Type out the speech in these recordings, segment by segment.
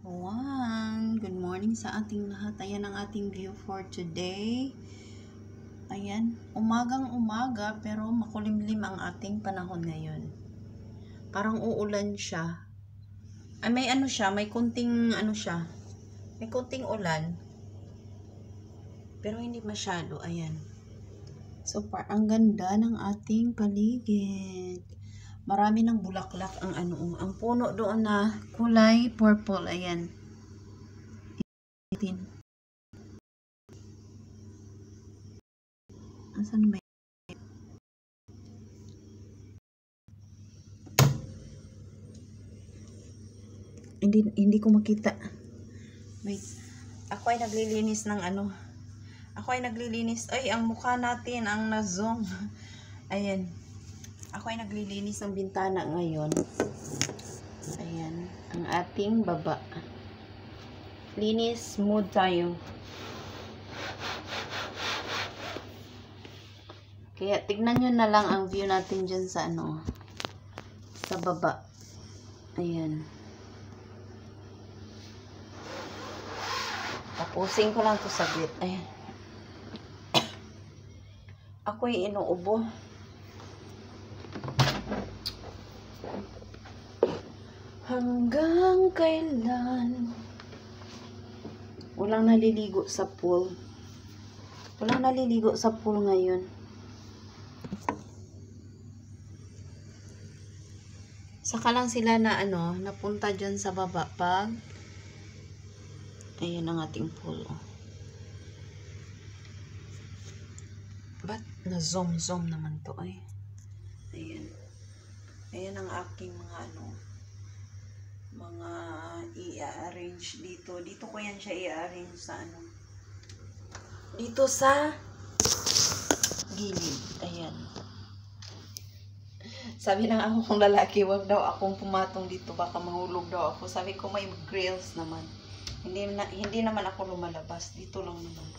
everyone! Good morning sa ating lahat. Ayan ang ating view for today. Ayan, umagang-umaga pero makulimlim ang ating panahon ngayon. Parang uulan siya. Ay, may ano siya, may kunting ano siya. May kunting ulan. Pero hindi masyado, ayan. So, ang ganda ng ating paligid. Marami ng bulaklak ang ang puno doon na kulay purple, ayan. Asan ba? Hindi ko makita. Wait. Ako ay naglilinis ng Ay, ang mukha natin ang na-zoom. Ayan. Ako ay naglilinis ng bintana ngayon. Ayan. Ang ating baba. Linis mood tayo. Kaya tignan nyo na lang ang view natin dyan sa sa baba. Ayan. Tapusin ko lang to saglit. Ayan. Ako'y inuubo. Hanggang kailan? Walang naliligo sa pool. Walang naliligo sa pool ngayon. Saka lang sila na napunta dyan sa baba pag ayan ang ating pool. Ba't na-zoom naman to ay? Ayan. Ayan ang aking mga i-arrange dito. Dito ko yan siya i-arrange sa dito sa gilid. Ayan. Sabi ng ako kong lalaki, wag daw akong pumatong dito, baka mahulog daw ako. Sabi ko may grills naman. Hindi naman ako lumalabas. Dito lang naman.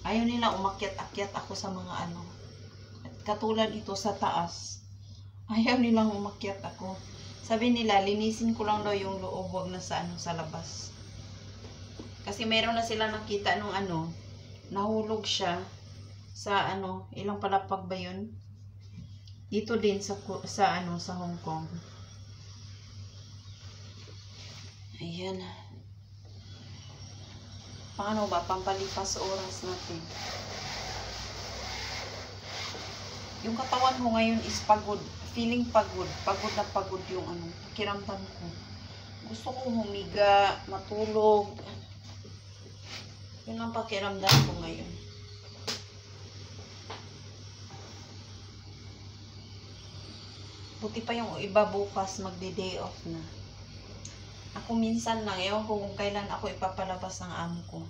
Ayaw nila umakyat-akyat ako sa mga katulad ito sa taas. Ayaw nilang umakyat ako. Sabi nila, linisin ko lang daw yung loob, wag na sa sa labas. Kasi meron na sila nakita nung nahulog siya sa ilang palapag ba yun? Dito din sa Hong Kong. Ayan. Paano ba? Pampalipas oras natin. Yung katawan ko ngayon is pagod. Feeling pagod. Pagod na pagod yung pakiramdam ko. Gusto ko humiga, matulog. Yun ang pakiramdam ko ngayon. Buti pa yung iba bukas magde-day off na. Ako minsan lang, ewan ko kung kailan ako ipapalabas ng amo ko.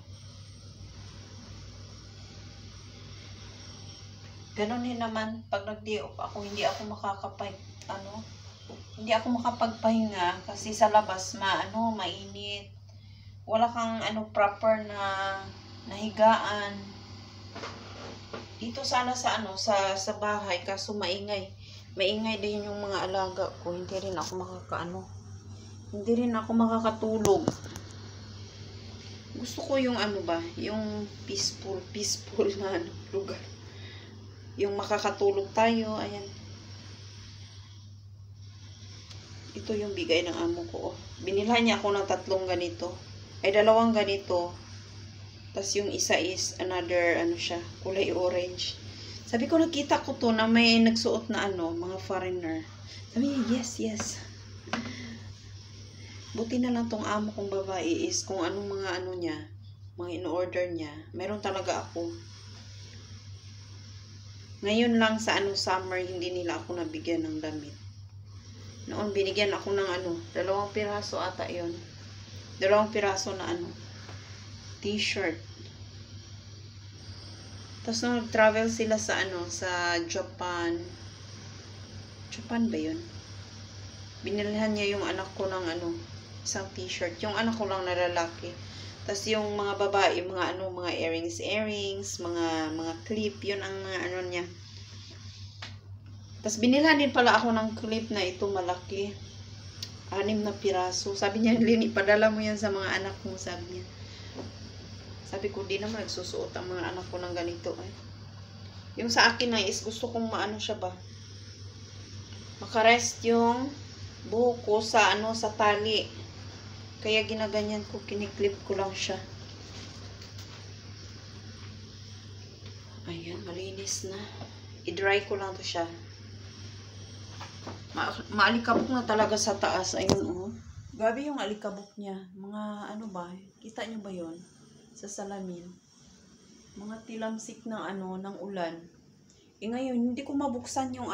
Ganon din naman, pag nag-day off ako, hindi ako makapagpahinga kasi sa labas mainit. Wala kang proper na higaan. Dito sana sa bahay kaso maingay. Maingay din yung mga alaga ko. Hindi rin ako makakatulog. Gusto ko yung yung peaceful na lugar. Yung makakatulog tayo. Ayan. Ito yung bigay ng amo ko. Binilhan niya ako ng 3 ganito. Ay 2 ganito. Tapos yung isa is another kulay orange. Sabi ko nakita ko to na may nagsuot na mga foreigner. Sabi niya, yes. Buti na lang tong amo kong babae is kung anong mga niya, mga in-order niya, meron talaga ako. Ngayon lang sa summer, hindi nila ako nabigyan ng damit. Noon binigyan ako ng 2 piraso ata yon. 2 piraso na t-shirt. Tapos nung nag-travel sila sa sa Japan. Japan ba yun? Binilhan niya yung anak ko ng isang t-shirt. Yung anak ko lang na lalaki. Tapos yung mga babae, mga earrings, mga clip, yun ang mga niya. Tapos binilhan din pala ako ng clip na ito malaki. 6 na piraso. Sabi niya, Lini, padala mo yan sa mga anak mo, sabi niya. Sabi ko, di naman nagsusuot ang mga anak ko ng ganito. Yung sa akin na is gusto kong maano siya ba? Makarest yung buhok ko sa sa tali. Kaya ginaganyan ko, kiniklip ko lang siya. Ayan, malinis na. I-dry ko lang to siya. Maalikabok na talaga sa taas. Ayun, oh. Grabe yung alikabok niya. Mga ano ba? Kita niyo ba yon sa salamin? Mga tilamsik ng ng ulan. Ngayon, hindi ko mabuksan yung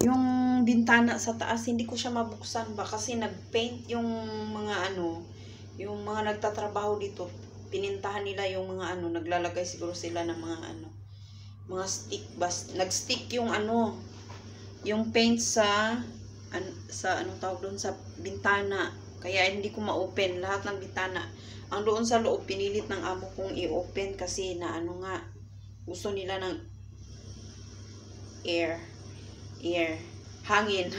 yung bintana sa taas. Hindi ko siya mabuksan ba? Kasi nag-paint yung mga yung mga nagtatrabaho dito. Pinintahan nila yung mga naglalagay siguro sila ng mga mga stick. Nag-stick yung yung paint sa anong tawag doon sa bintana. Kaya hindi ko ma-open lahat ng bintana. Ang doon sa loob, pinilit ng amo kong i-open kasi na nga, gusto nila ng air, hangin.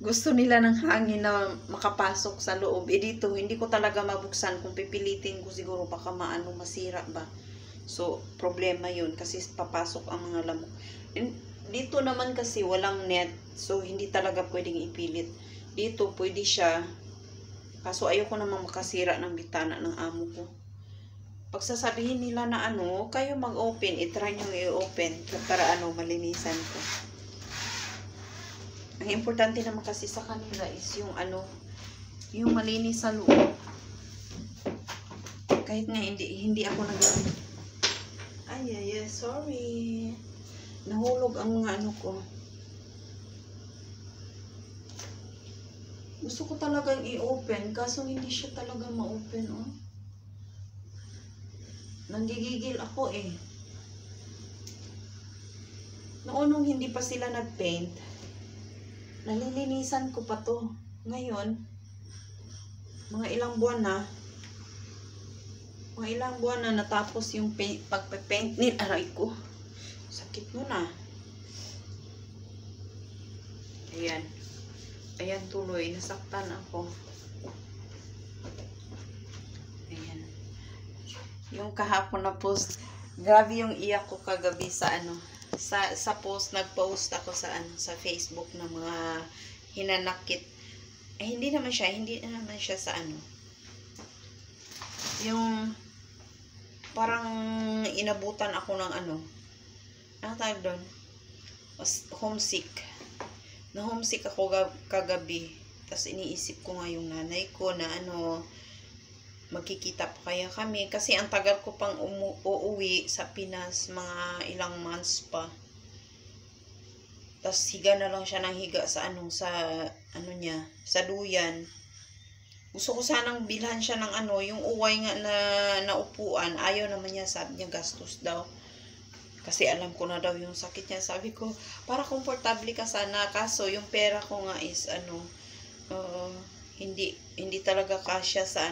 Gusto nila ng hangin na makapasok sa loob. Dito, hindi ko talaga mabuksan. Kung pipilitin ko siguro, baka masira ba. So, problema yun kasi papasok ang mga lamok. Dito naman kasi walang net. So, hindi talaga pwedeng ipilit. Dito, pwede siya. Kaso, ayoko naman makasira ng bitana ng amo ko. Pagsasabihin nila na kayo mag-open, itry nyo i-open para malinisan ko. Ang importante naman kasi sa kanila is yung yung malinis sa loob. Kahit nga hindi ako sorry. Nahulog ang mga ko. Gusto ko talagang i-open, kaso hindi siya talaga ma-open, oh. Nanggigigil ako, eh. Noon nung hindi pa sila nag-paint, nalilinisan ko pa to. Ngayon, mga ilang buwan na natapos yung pagpe-paint ni aray ko. Sakit mo na. Ayan. Ayan tuloy. Nasaktan ako. Ayan. Yung kahapon na post. Grabe yung iyak ko kagabi sa sa post. Nag-post ako sa Facebook ng mga hinanakit. Hindi naman siya sa yung parang inabutan ako ng ano tawag doon? Homesick. Na-homesick ako kagabi. Tapos iniisip ko nga yung nanay ko na magkikita pa kaya kami. Kasi ang tagal ko pang uuwi sa Pinas, mga ilang months pa. Tapos higa na lang siya ng higa sa sa duyan. Gusto ko sanang bilhan siya ng yung uway nga na upuan. Ayaw naman niya, sabi niya gastos daw. Kasi alam ko na daw yung sakit niya. Sabi ko, para komportable ka sana. Kaso, yung pera ko nga is, hindi talaga kasya sa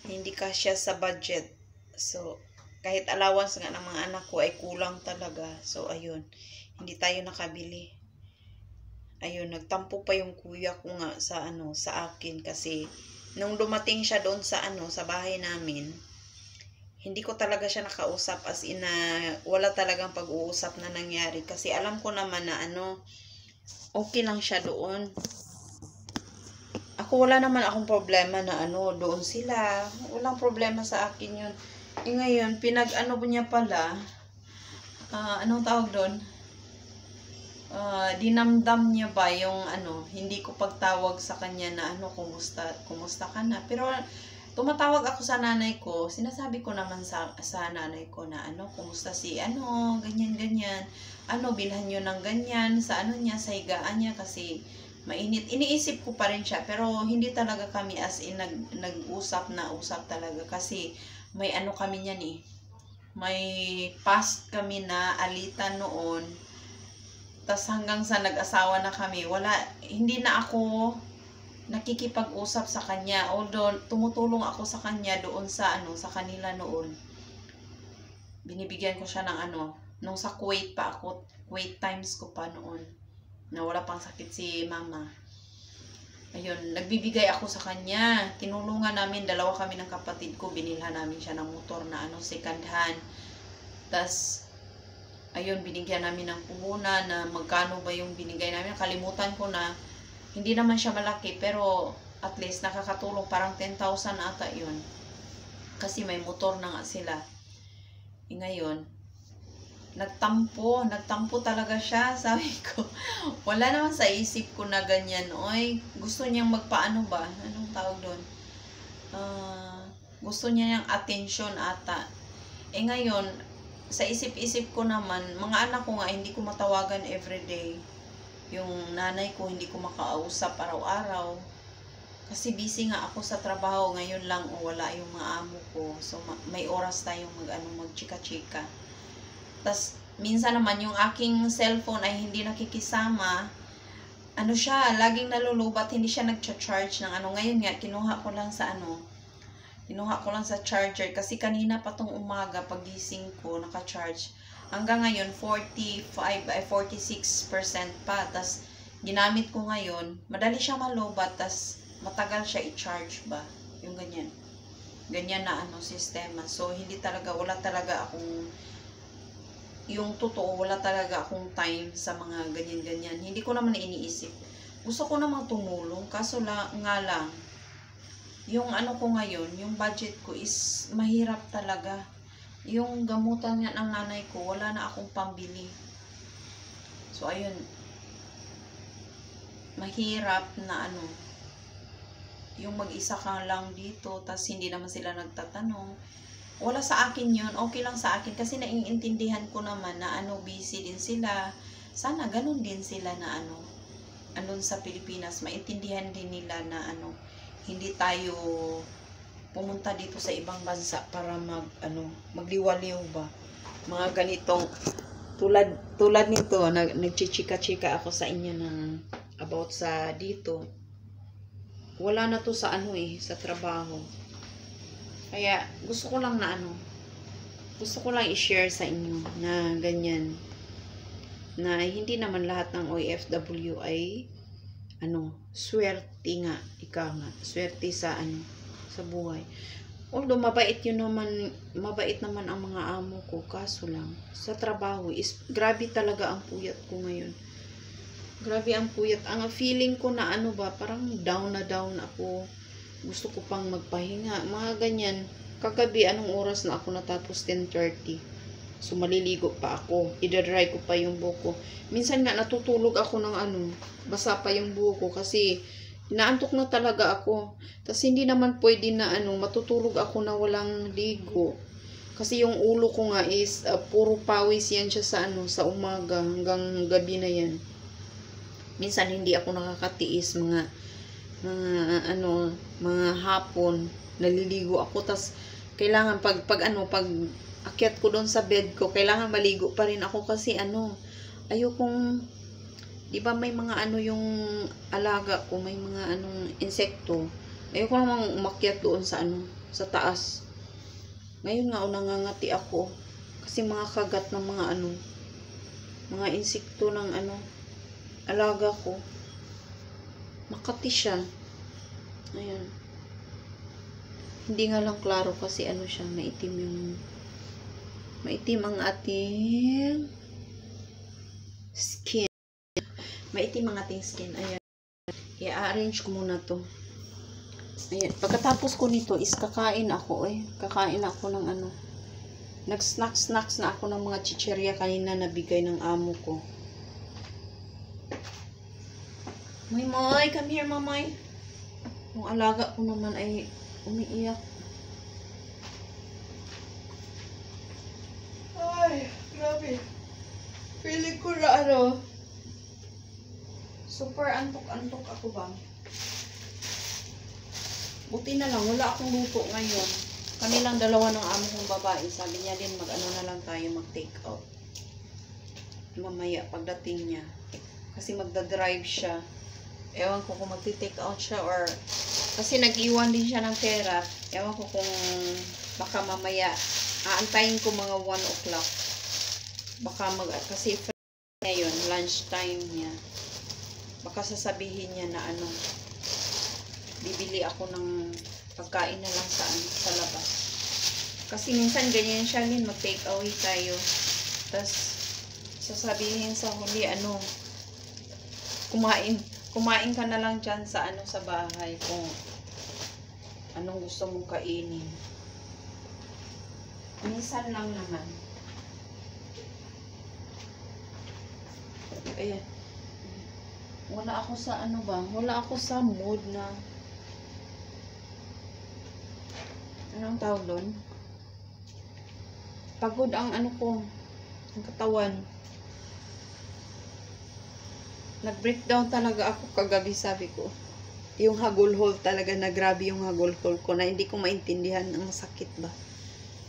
hindi kasya sa budget. So, kahit allowance nga ng mga anak ko ay kulang talaga. So, ayun. Hindi tayo nakabili. Ayun, nagtampo pa yung kuya ko nga sa sa akin. Kasi, nung dumating siya doon sa sa bahay namin, hindi ko talaga siya nakausap as in wala talagang pag-uusap na nangyari kasi alam ko naman na okay lang siya doon. Ako wala naman akong problema na doon sila. Walang problema sa akin yun. Ngayon, niya pala, anong tawag doon? Dinamdam niya ba yung hindi ko pagtawag sa kanya na kumusta ka na. Pero tumatawag ako sa nanay ko, sinasabi ko naman sa nanay ko na kumusta si ganyan, bilhan nyo ng ganyan, sa niya, sa higaan niya kasi mainit. Iniisip ko pa rin siya, pero hindi talaga kami as in nag-usap talaga kasi may kami niyan eh. May past kami na alitan noon, tas hanggang sa nag-asawa na kami, hindi na ako nakikipag-usap sa kanya. Although tumutulong ako sa kanya doon sa sa kanila noon. Binibigyan ko siya ng nung sa Kuwait pa ako, Kuwait times ko pa noon. Na wala pang sakit si mama. Ayun, nagbibigay ako sa kanya. Tinulungan namin, dalawa kami ng kapatid ko, binilhan namin siya ng motor na second hand. Tas ayun, binigyan namin ng puhunan na magkano ba yung binigay namin. Kalimutan ko na, hindi naman siya malaki, pero at least nakakatulong, parang 10,000 ata yun. Kasi may motor na nga sila. Ngayon, nagtampo talaga siya. Sabi ko, wala naman sa isip ko na ganyan. Oy, gusto niyang magpaano ba? Anong tawag doon? Gusto niya niyang attention ata. Ngayon, sa isip-isip ko naman, mga anak ko nga, hindi ko matawagan everyday. Yung nanay ko, hindi ko makausap araw-araw. Kasi busy nga ako sa trabaho. Ngayon lang, wala yung mga amo ko. So, may oras tayong magchika-chika. Tas minsan naman yung aking cellphone ay hindi nakikisama. Siya, laging nalulubat, hindi siya nagcha-charge ng Ngayon nga, kinuha ko lang sa charger kasi kanina pa tong umaga pagising ko naka-charge. Hanggang ngayon 46% pa. Tas ginamit ko ngayon, madali siya malubat, tas matagal siya i-charge ba. Yung ganyan. Ganyan na sistema. So wala talaga akong yung totoo, wala talaga akong time sa mga ganyan-ganyan. Hindi ko naman iniisip. Gusto ko namang tumulong, kaso nga lang, yung ko ngayon, yung budget ko is mahirap talaga. Yung gamutan nga ng nanay ko, wala na akong pambili. So, ayun, mahirap na yung mag-isa ka lang dito, tas hindi naman sila nagtatanong. Wala sa akin yun, okay lang sa akin kasi naiintindihan ko naman na busy din sila. Sana ganun din sila na andun sa Pilipinas, maintindihan din nila na hindi tayo pumunta dito sa ibang bansa para magliwaliw ba. Mga ganitong tulad nito, nagchichika-chika ako sa inyo ng about sa dito. Wala na to sa sa trabaho. Kaya, gusto ko lang i-share sa inyo na ganyan. Na hindi naman lahat ng OFW ay, swerte nga, swerte sa buhay. Although, mabait naman ang mga amo ko, kaso lang, sa trabaho is, grabe talaga ang puyat ko ngayon. Grabe ang puyat. Ang feeling ko na parang down na down ako. Gusto ko pang magpahinga. Mga ganyan. Kagabi, anong oras na ako natapos? 10:30. So, maliligo pa ako. Idadry ko pa yung buhok ko. Minsan nga, natutulog ako ng basa pa yung buhok ko kasi naantok na talaga ako. Tapos, hindi naman pwede na matutulog ako na walang ligo. Kasi yung ulo ko nga is puro pawis yan siya sa umaga hanggang gabi na yan. Minsan, hindi ako nakakatiis mga hapon, naliligo ako, tas kailangan pag akyat ko doon sa bed ko, kailangan maligo pa rin ako kasi ayokong, di ba may mga yung alaga ko, may mga insekto, ayoko namang umakyat doon sa taas. Ngayon nga, nangangati ako kasi mga kagat ng mga insekto ng alaga ko. Makati siya. Ayan. Hindi nga lang klaro kasi siya, maitim ang ating skin. Maitim ang ating skin. Ayan. I-arrange ko muna to. Ayan. Pagkatapos ko nito is kakain ako Kakain ako ng Nag-snacks na ako ng mga chichirya kanina na bigay ng amo ko. Moy, come here, Mamoy. Yung alaga ko naman ay umiiyak. Ay, grabe. Feeling ko na super antok-antok ako ba? Buti na lang, wala akong luto ngayon. Kami lang dalawa ng amo kong babae. Sabi niya din, na lang tayo, mag-take out. Mamaya, pagdating niya. Kasi magdadrive siya. Ewan ko kung magti-take out siya or kasi nag-iwan din siya ng pera. Ewan ko kung baka mamaya aantayin ko mga 1 o'clock. Baka kasi ngayon lunch time niya. Baka sasabihin niya na bibili ako ng pagkain na lang sa labas. Kasi minsan ganyan siya, mag-take away tayo. Tapos, sasabihin sa huli, kumain ka na lang dyan sa sa bahay kung anong gusto mong kainin. Minsan lang naman. Ayan. Wala ako sa wala ako sa mood na anong tawag doon? Pagod ang ang katawan. Nag-breakdown talaga ako kagabi, sabi ko. Yung hagulhol talaga, grabe yung hagulhol ko na hindi ko maintindihan. Ang sakit ba?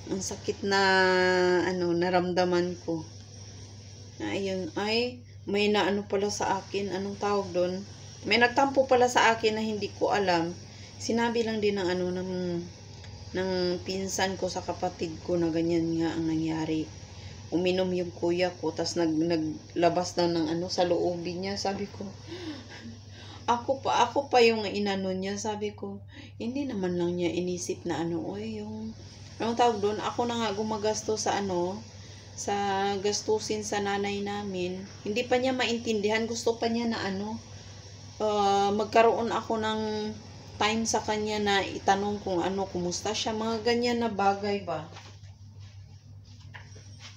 Ang sakit na naramdaman ko. Ayun, may pala sa akin. Anong tawag doon? May nagtampo pala sa akin na hindi ko alam. Sinabi lang din ng pinsan ko sa kapatid ko na ganyan nga ang nangyari. Uminom yung kuya ko, tas naglabas na ng sa loobin niya. Sabi ko, ako pa yung inano niya. Sabi ko, hindi naman lang niya inisip na yung anong tawag doon? Ako na nga gumagastos sa sa gastusin sa nanay namin. Hindi pa niya maintindihan. Gusto pa niya na magkaroon ako ng time sa kanya na itanong kung kumusta siya. Mga ganyan na bagay ba?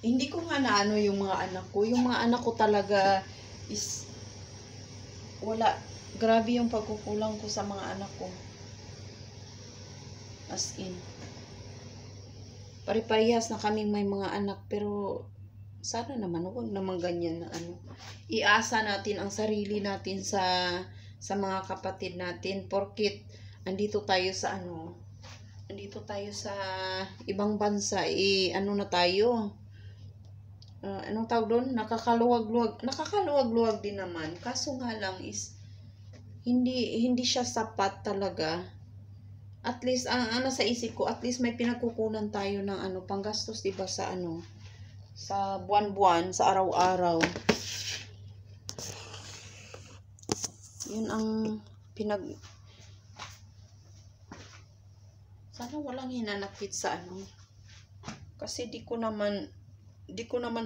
Hindi ko nga na yung mga anak ko. Yung mga anak ko talaga is wala. Grabe yung pagkukulang ko sa mga anak ko. As in. Pare-parehas na kaming may mga anak, pero sana naman huwag naman ganyan na Iasa natin ang sarili natin sa mga kapatid natin porkit andito tayo sa ibang bansa, na tayo. Anong tawag doon? Nakakaluwag-luwag din naman. Kaso nga lang is hindi siya sapat talaga. At least ang sa isip ko, at least may pinagkukunan tayo ng panggastos, 'di ba, sa sa buwan-buwan, sa araw-araw. 'Yun ang sana walang hinanakit sa kasi di ko naman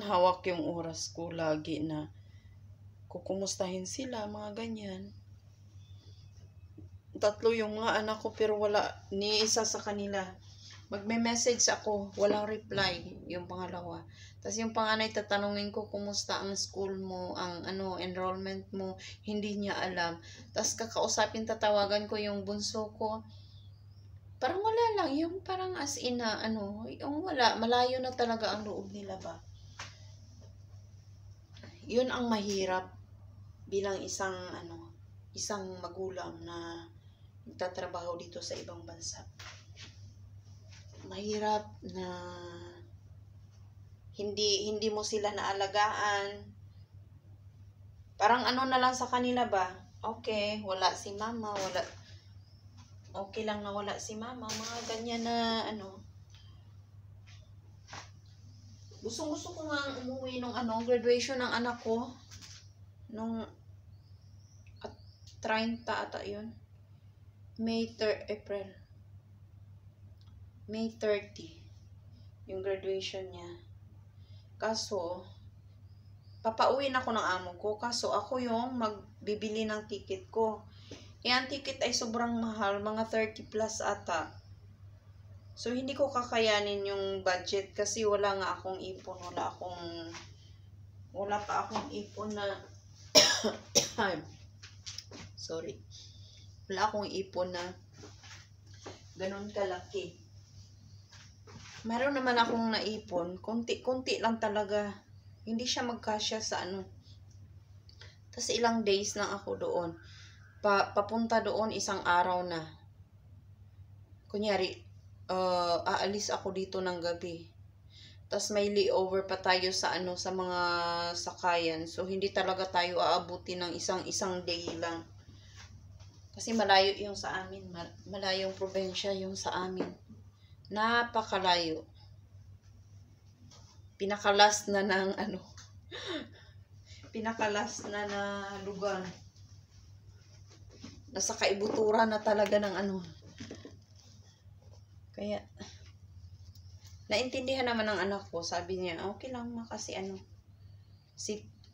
hawak yung oras ko lagi na kukumustahin sila, mga ganyan. 3 yung mga anak ko, pero wala ni isa sa kanila. Magme-message ako, walang reply yung pangalawa. Tapos yung panganay, tatanungin ko kumusta ang school mo, ang enrollment mo, hindi niya alam. Tapos kakausapin, tatawagan ko yung bunso ko. Parang wala lang, yung parang as in na yung wala, malayo na talaga ang loob nila ba. Yun ang mahirap bilang isang magulang na nagtatrabaho dito sa ibang bansa. Mahirap na hindi mo sila naalagaan. Parang na lang sa kanila ba? Okay, wala si mama, okay lang na wala si mama, mga ganyan na Gusto ko nga umuwi nung graduation ng anak ko. Nung 30 ata yun. May 30. Yung graduation niya. Kaso, papauwi na ako ng amo ko. Kaso, ako yung magbibili ng ticket ko. Ang ticket ay sobrang mahal. Mga 30 plus ata. So, hindi ko kakayanin yung budget kasi wala nga akong ipon. Wala pa akong ipon na sorry. Wala akong ipon na ganun kalaki. Meron naman akong naipon. Konti lang talaga. Hindi siya magkasya sa Tapos ilang days lang ako doon. Papunta doon isang araw na. Kunyari, aalis ako dito ng gabi. Tapos may layover pa tayo sa sa mga sakayan. So hindi talaga tayo aabuti ng isang day lang. Kasi malayo yung sa amin. Malayong probinsya yung sa amin. Napakalayo. Pinakalas na ng pinakalas na lugar. nasa kaibutura na talaga ng ano. Kaya, naintindihan naman ng anak ko. Sabi niya, okay lang ma kasi ano,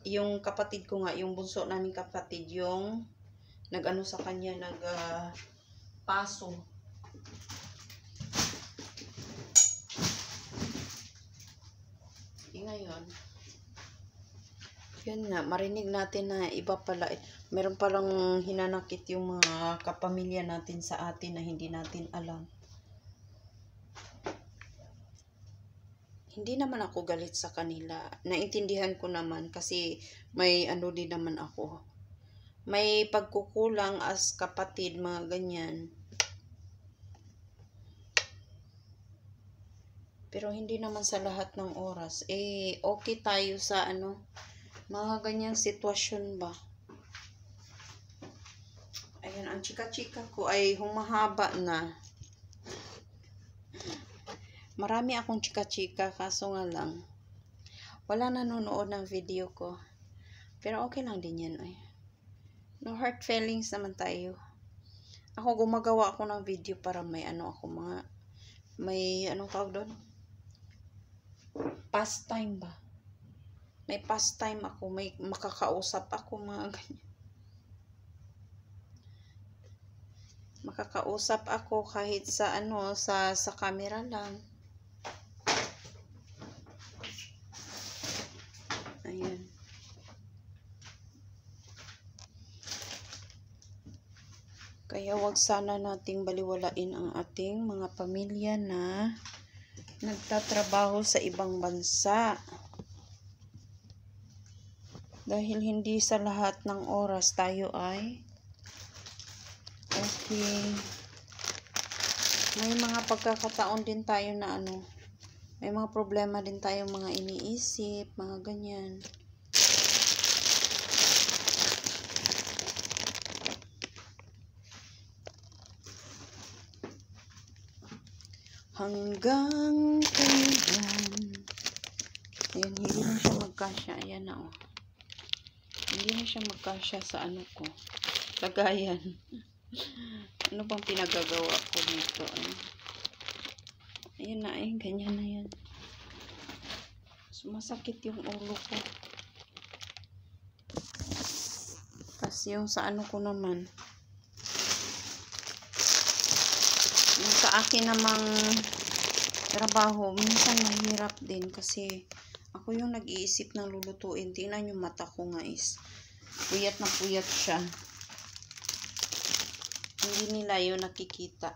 yung kapatid ko nga, yung bunso naming kapatid, yung nag-ano sa kanya, paso. Ngayon, yun nga, marinig natin na iba pala, meron palang hinanakit yung mga kapamilya natin sa atin na hindi natin alam. Hindi naman ako galit sa kanila. Naintindihan ko naman kasi may ano din naman ako. May pagkukulang as kapatid, mga ganyan. Pero hindi naman sa lahat ng oras. Okay tayo sa ano, mga ganyang sitwasyon ba. Ayan, ang chika-chika ko ay humahaba na. Marami akong chika-chika, kaso nga lang, wala nanonood ng video ko. Pero okay lang din yan. No hard feelings naman tayo. Ako gumagawa ako ng video para may ano ako, may anong tawag doon? Pastime ba? May pastime ako, may makakausap ako, mga ganyan. Makakausap ako kahit sa ano, sa camera lang. Ayan. Kaya wag sana nating baliwalain ang ating mga pamilya na nagtatrabaho sa ibang bansa. Dahil hindi sa lahat ng oras tayo ay okay. May mga pagkakataon din tayo na ano, may mga problema din tayo, mga iniisip, mga ganyan. Hanggang kailan. Ayan, hindi na siya magkasya. Ayan na oh. Hindi na siya magkasya sa ano ko. Lagayan. Ano bang pinagagawa ko dito? Ayan na, ganyan na yan. Sumasakit yung ulo ko. Kasi yung sa ano ko naman, yung sa akin namang trabaho, minsan mahirap din kasi ako yung nag-iisip ng lulutuin. Tingnan yung mata ko nga is puyat na puyat siya. Hindi nila yun nakikita.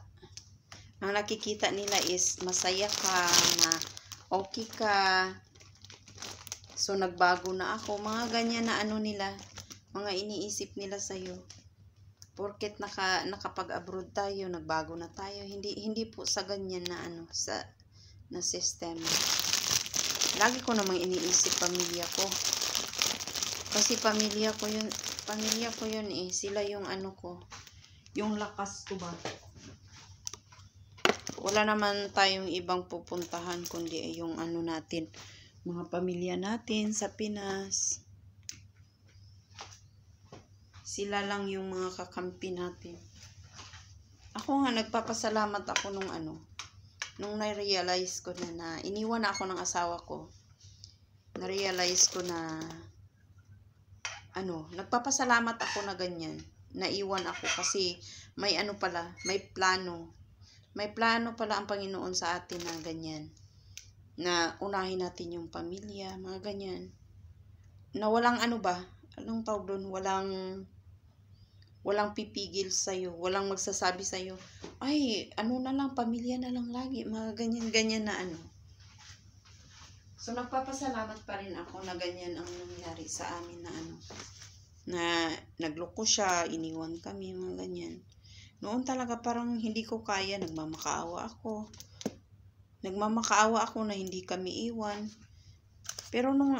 Ang nakikita nila is masaya ka, na okay ka. So nagbago na ako. Mga ganyan na ano nila, mga iniisip nila sa'yo. Porket nakapag-abroad tayo, nagbago na tayo. Hindi po sa ganyan na ano, na system. Lagi ko namang iniisip pamilya ko. Kasi pamilya ko yun sila yung ano ko, yung lakas ko ba. Wala naman tayong ibang pupuntahan kundi yung ano natin, mga pamilya natin sa Pinas. Sila lang yung mga kakampi natin. Ako nga, nagpapasalamat ako nung na-realize ko na iniwan na ako ng asawa ko. Na-realize ko na nagpapasalamat ako na ganyan. Naiwan ako kasi may ano pala, may plano. May plano pala ang Panginoon sa atin na ganyan. Na unahin natin yung pamilya, mga ganyan. Na walang anong tawag doon, walang pipigil sa'yo, walang magsasabi sa'yo, ay, na lang, pamilya na lang lagi, mga ganyan-ganyan na ano. So, nagpapasalamat pa rin ako na ganyan ang nangyari sa amin na nagloko siya, iniwan kami, mga ganyan. Noon talaga parang hindi ko kaya, nagmamakaawa ako na hindi kami iwan. Pero nung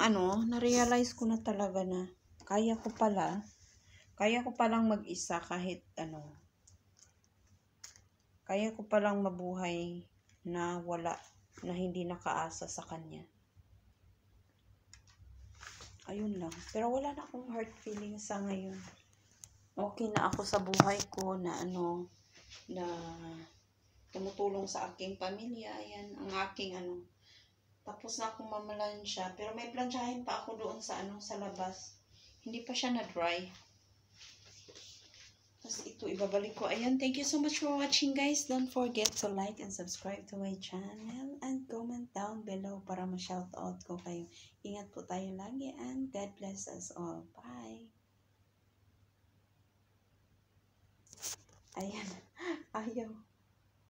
na-realize ko na talaga na kaya ko palang mag-isa kahit kaya ko palang mabuhay na hindi nakaasa sa kanya. Ayun lang. Pero wala na akong hard feelings sa ngayon. okay na ako sa buhay ko na na tumutulong sa aking pamilya. Ayan, ang aking tapos na akong mamalansya. Pero may plansyahin pa ako doon sa sa labas. Hindi pa siya na-dry. Tapos ito, ibabalik ko. Ayan, thank you so much for watching, guys. Don't forget to like and subscribe to my channel and comment down below para ma-shoutout ko kayo. Ingat po tayo lagi and God bless us all. Bye! Ayan, ayaw.